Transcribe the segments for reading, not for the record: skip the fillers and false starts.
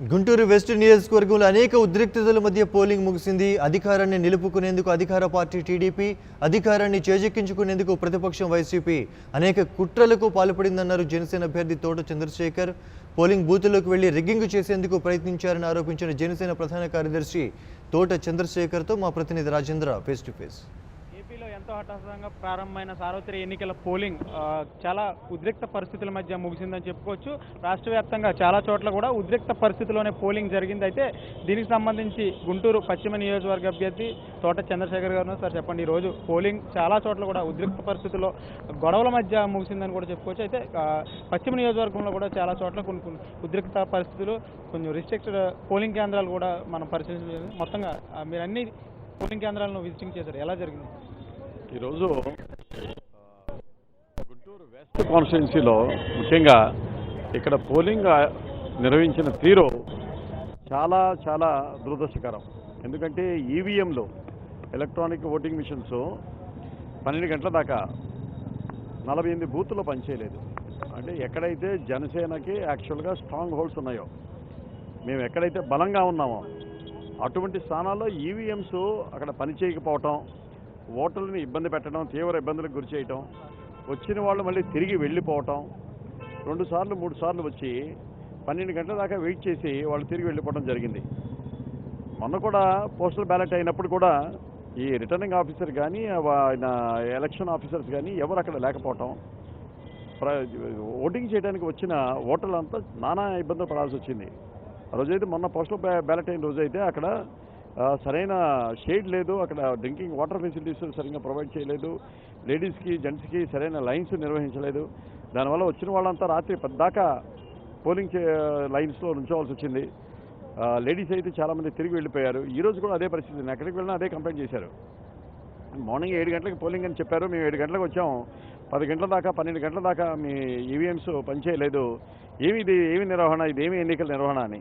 Guntur west నియోజకవర్గంలో అనేక ఉద్రిక్తతల మధ్య పోలింగ్ ముగిసింది. అధికారాన్ని నిలుపుకునేందుకు అధికార పార్టీ టీడీపీ, అధికారాన్ని చేజెక్కించుకునేందుకు ప్రతిపక్షం వైసీపీ అనేక కుట్రలకు పాల్పడిందన్నారు జనసేన అభ్యర్థి తోట చంద్రశేఖర్. పోలింగ్ బూత్లోకి వెళ్లి రిగ్గింగ్ చేసేందుకు ప్రయత్నించారని ఆరోపించిన జనసేన ప్రధాన కార్యదర్శి తోట చంద్రశేఖర్తో మా ప్రతినిధి రాజేంద్ర ఫేస్ టు ఫేస్. ఏపీలో ఎంతో హఠాత్తుగా ప్రారంభమైన సార్వత్రిక ఎన్నికల పోలింగ్ చాలా ఉద్రిక్త పరిస్థితుల మధ్య ముగిసిందని చెప్పుకోవచ్చు. రాష్ట్ర వ్యాప్తంగా చాలా చోట్ల కూడా ఉద్రిక్త పరిస్థితుల్లోనే పోలింగ్ జరిగింది. అయితే దీనికి సంబంధించి గుంటూరు పశ్చిమ నియోజకవర్గ అభ్యర్థి తోట చంద్రశేఖర్ గారు సార్ చెప్పండి, ఈరోజు పోలింగ్ చాలా చోట్ల కూడా ఉద్రిక్త పరిస్థితుల్లో గొడవల మధ్య ముగిసిందని కూడా చెప్పుకోవచ్చు. అయితే పశ్చిమ నియోజకవర్గంలో కూడా చాలా చోట్ల కొన్ని ఉద్రిక్త పరిస్థితులు, కొంచెం రిస్ట్రిక్టెడ్ పోలింగ్ కేంద్రాలు కూడా మనం పరిశీలించారు. మొత్తంగా మీరు అన్ని పోలింగ్ కేంద్రాలను విజిటింగ్ చేశారు, ఎలా జరిగింది? ఈరోజు గుంటూరు వెస్ట్ కాన్స్టిట్యున్సీలో ముఖ్యంగా ఇక్కడ పోలింగ్ నిర్వహించిన తీరు చాలా చాలా దురదృష్టకరం. ఎందుకంటే ఈవీఎంలు, ఎలక్ట్రానిక్ ఓటింగ్ మిషన్స్ 12 గంటల దాకా 48 బూత్లో పనిచేయలేదు. అంటే ఎక్కడైతే జనసేనకి యాక్చువల్గా స్ట్రాంగ్ హోల్డ్స్ ఉన్నాయో, మేము ఎక్కడైతే బలంగా ఉన్నామో అటువంటి స్థానాల్లో ఈవీఎంస్ అక్కడ పనిచేయకపోవటం, ఓటర్లని ఇబ్బంది పెట్టడం, తీవ్ర ఇబ్బందులకు గురి చేయటం, వచ్చిన వాళ్ళు మళ్ళీ తిరిగి వెళ్ళిపోవటం, 2 సార్లు 3 సార్లు వచ్చి 12 గంటల దాకా వెయిట్ చేసి వాళ్ళు తిరిగి వెళ్ళిపోవడం జరిగింది. మొన్న కూడా పోస్టల్ బ్యాలెట్ అయినప్పుడు కూడా ఈ రిటర్నింగ్ ఆఫీసర్ కానీ ఎలక్షన్ ఆఫీసర్స్ కానీ ఎవరు అక్కడ లేకపోవటం, ఓటింగ్ చేయడానికి వచ్చిన ఓటర్లంతా నానా ఇబ్బందులు పడాల్సి వచ్చింది. ఆ రోజైతే మొన్న పోస్టల్ బ్యాలెట్ అయిన రోజైతే అక్కడ సరైన షేడ్ లేదు, అక్కడ డ్రింకింగ్ వాటర్ ఫెసిలిటీస్ సరిగ్గా ప్రొవైడ్ చేయలేదు, లేడీస్కి జెంట్స్కి సరైన లైన్స్ నిర్వహించలేదు. దానివల్ల వచ్చిన వాళ్ళంతా రాత్రి పద్దాకా పోలింగ్ లైన్స్లో ఉంచవలసి వచ్చింది. లేడీస్ అయితే చాలామంది తిరిగి వెళ్ళిపోయారు. ఈరోజు కూడా అదే పరిస్థితి, నేను ఎక్కడికి వెళ్ళినా అదే కంప్లైంట్ చేశారు. మార్నింగ్ 7 గంటలకు పోలింగ్ అని చెప్పారు, మేము 7 గంటలకు వచ్చాం, 10 గంటల దాకా 12 గంటల దాకా మీ ఈవీఎంస్ పనిచేయలేదు, ఏమి నిర్వహణ, ఇదేమి ఎన్నికల నిర్వహణ అని.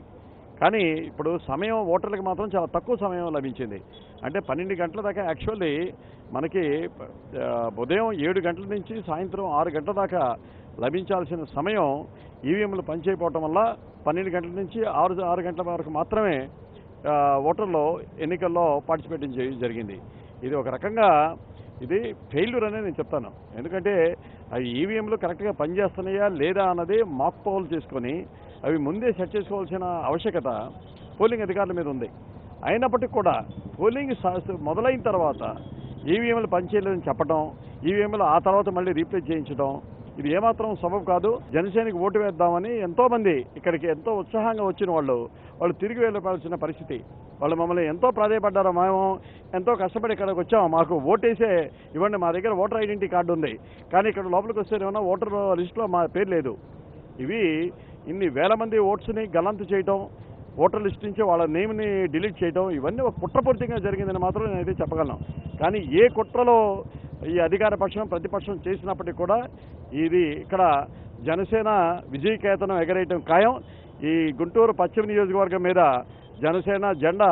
కానీ ఇప్పుడు సమయం ఓటర్లకు మాత్రం చాలా తక్కువ సమయం లభించింది. అంటే 12 గంటల దాకా యాక్చువల్లీ మనకి ఉదయం 7 గంటల నుంచి సాయంత్రం 6 గంటల దాకా లభించాల్సిన సమయం ఈవీఎంలు పనిచేయకపోవటం వల్ల 12 గంటల నుంచి 6 గంటల వరకు మాత్రమే ఓటర్లు ఎన్నికల్లో పార్టిసిపేట్ జరిగింది. ఇది ఒక రకంగా ఇది ఫెయిల్యూర్ అనే నేను చెప్తాను. ఎందుకంటే అవి ఈవీఎంలు కరెక్ట్గా పనిచేస్తున్నాయా లేదా అన్నది మాక్ పోల్ చేసుకొని అవి ముందే సెట్ చేసుకోవాల్సిన ఆవశ్యకత పోలింగ్ అధికారుల మీద ఉంది. అయినప్పటికీ కూడా పోలింగ్ మొదలైన తర్వాత ఈవీఎంలు పనిచేయలేదని చెప్పడం, ఈవీఎంలు ఆ తర్వాత మళ్ళీ రీప్లేస్ చేయించడం, ఇది ఏమాత్రం సబబు కాదు. జనసేనకి ఓటు వేద్దామని ఎంతోమంది ఇక్కడికి ఎంతో ఉత్సాహంగా వచ్చిన వాళ్ళు తిరిగి వెళ్ళవలసిన పరిస్థితి. వాళ్ళు మమ్మల్ని ఎంతో ప్రాధాయపడ్డారు, మేము ఎంతో కష్టపడి ఇక్కడికి వచ్చాము, మాకు ఓటేసే ఇవ్వండి, మా దగ్గర ఓటర్ ఐడెంటిటీ కార్డు ఉంది, కానీ ఇక్కడ లోపలికి వస్తే ఏమన్నా ఓటర్ లిస్టులో మా పేరు లేదు. ఇవి ఇన్ని వేల మంది ఓట్స్ని గల్లంతు చేయటం, ఓటర్ లిస్ట్ నుంచి వాళ్ళ నేమ్ని డిలీట్ చేయటం, ఇవన్నీ ఒక కుట్రపూరితంగా జరిగిందని మాత్రం నేనైతే చెప్పగలను. కానీ ఏ కుట్రలో ఈ అధికార పక్షం ప్రతిపక్షం చేసినప్పటికీ కూడా ఇది ఇక్కడ జనసేన విజయకేతనం ఎగరేయటం ఖాయం. ఈ గుంటూరు పశ్చిమ నియోజకవర్గం మీద జనసేన జెండా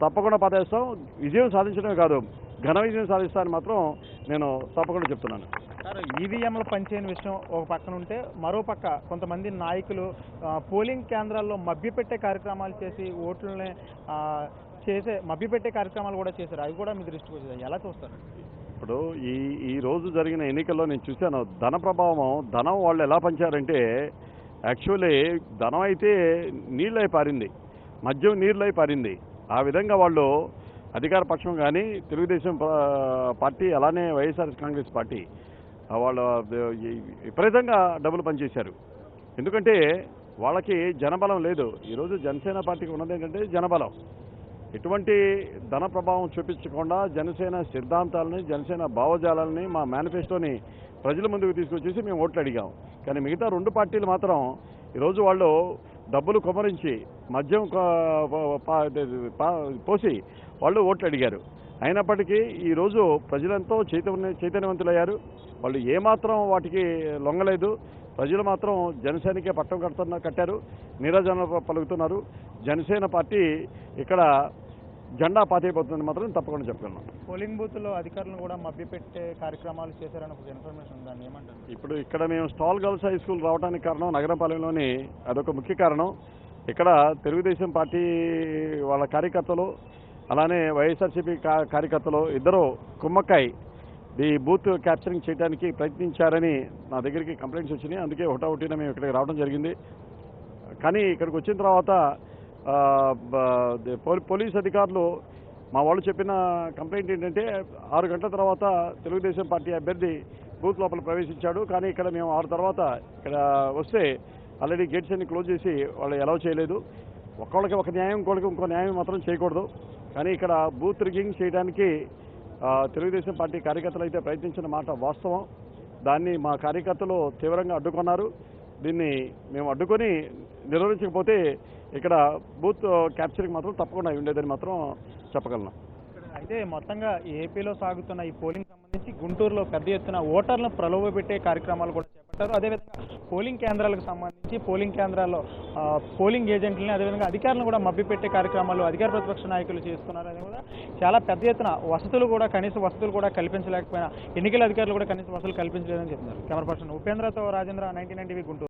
తప్పకుండా పదేస్తాం. విజయం సాధించడమే కాదు, ఘన విజయం సాధిస్తానని మాత్రం నేను తప్పకుండా చెప్తున్నాను. సార్, ఈవీఎంలు పనిచేయని విషయం ఒక పక్కన ఉంటే, మరో పక్క కొంతమంది నాయకులు పోలింగ్ కేంద్రాల్లో మభ్యపెట్టే కార్యక్రమాలు చేసి ఓట్లని మభ్యపెట్టే కార్యక్రమాలు కూడా చేశారు. అవి కూడా మీ దృష్టికి వచ్చాయి, ఎలా చూస్తారు? ఇప్పుడు ఈ రోజు జరిగిన ఎన్నికల్లో నేను చూశాను ధన ప్రభావం. ధనం వాళ్ళు ఎలా పంచారంటే యాక్చువల్లీ ధనం అయితే నీళ్ళై పారింది, మద్యం నీళ్ళై పారింది. ఆ విధంగా వాళ్ళు అధికార పక్షం కానీ తెలుగుదేశం పార్టీ అలానే వైఎస్ఆర్ కాంగ్రెస్ పార్టీ వాళ్ళు విపరీతంగా డబ్బులు పనిచేశారు. ఎందుకంటే వాళ్ళకి జనబలం లేదు. ఈరోజు జనసేన పార్టీకి ఉన్నది ఏంటంటే జనబలం. ఎటువంటి ధన ప్రభావం చూపించకుండా జనసేన సిద్ధాంతాలని, జనసేన భావజాలాలని, మా మేనిఫెస్టోని ప్రజల ముందుకు తీసుకొచ్చేసి మేము ఓట్లు అడిగాం. కానీ మిగతా 2 పార్టీలు మాత్రం ఈరోజు వాళ్ళు డబ్బులు కుమరించి మద్యం పోసి వాళ్ళు ఓట్లు అడిగారు. అయినప్పటికీ ఈరోజు ప్రజలంతో చైతన్యవంతులయ్యారు. వాళ్ళు ఏమాత్రం వాటికి లొంగలేదు. ప్రజలు మాత్రం జనసేనకే పట్టం కట్టారు, నీరాజన పలుకుతున్నారు. జనసేన పార్టీ ఇక్కడ జెండా పాతైపోతుందని మాత్రం తప్పకుండా చెప్పగలను. పోలింగ్ బూత్లో అధికారులను కూడా మభ్యపెట్టే కార్యక్రమాలు చేశారని ఒక ఇన్ఫర్మేషన్ ఉందని ఏమంటారు? ఇప్పుడు ఇక్కడ మేము స్టాల్ గర్ల్స్ హై స్కూల్ రావడానికి కారణం నగరపాలెంలోని అదొక ముఖ్య కారణం. ఇక్కడ తెలుగుదేశం పార్టీ వాళ్ళ కార్యకర్తలు అలానే వైఎస్ఆర్సీపీ కార్యకర్తలు ఇద్దరు కుమ్మక్కాయ్ ఈ బూత్ క్యాప్చరింగ్ చేయడానికి ప్రయత్నించారని నా దగ్గరికి కంప్లైంట్స్ వచ్చినాయి. అందుకే ఒకటొకటిన మేము ఇక్కడికి రావడం జరిగింది. కానీ ఇక్కడికి వచ్చిన తర్వాత పోలీస్ అధికారులు మా వాళ్ళు చెప్పిన కంప్లైంట్ ఏంటంటే 6 గంటల తర్వాత తెలుగుదేశం పార్టీ అభ్యర్థి బూత్ లోపల ప్రవేశించాడు. కానీ ఇక్కడ మేము 6 తర్వాత ఇక్కడ వస్తే ఆల్రెడీ గేట్స్ అన్ని క్లోజ్ చేసి వాళ్ళు అలౌ చేయలేదు. ఒకళ్ళకి ఒక న్యాయం ఇంకోళ్ళకి ఇంకో న్యాయం మాత్రం చేయకూడదు. కానీ ఇక్కడ బూత్ రిగ్గింగ్ చేయడానికి తెలుగుదేశం పార్టీ కార్యకర్తలు అయితే ప్రయత్నించిన మాట వాస్తవం. దాన్ని మా కార్యకర్తలు తీవ్రంగా అడ్డుకున్నారు. దీన్ని మేము అడ్డుకొని నిర్వహించకపోతే ఇక్కడ బూత్ క్యాప్చరింగ్ మాత్రం తప్పకుండా ఉండేదని మాత్రం చెప్పగలను. అయితే మొత్తంగా ఏపీలో సాగుతున్న ఈ పోలింగ్ సంబంధించి గుంటూరులో పెద్ద ఎత్తున ఓటర్లను ప్రలోభపెట్టే కార్యక్రమాలు కూడా చేపట్టారు. అదేవిధంగా పోలింగ్ కేంద్రాలకు సంబంధించి పోలింగ్ కేంద్రాల్లో పోలింగ్ ఏజెంట్లని అదేవిధంగా అధికారులను కూడా మభ్యపెట్టే కార్యక్రమాలు అధికార ప్రతిపక్ష నాయకులు చేస్తున్నారు. అదే కూడా చాలా పెద్ద ఎత్తున వసతులు కూడా కనీస వసతులు కూడా కల్పించలేకపోయినా ఎన్నికల అధికారులు కూడా కనీస వసతులు కల్పించలేదని చెప్తున్నారు. కెమెరా పర్సన్ ఉపేంద్రతో రాజేంద్ర, 99 టీవీ గుంటూరు.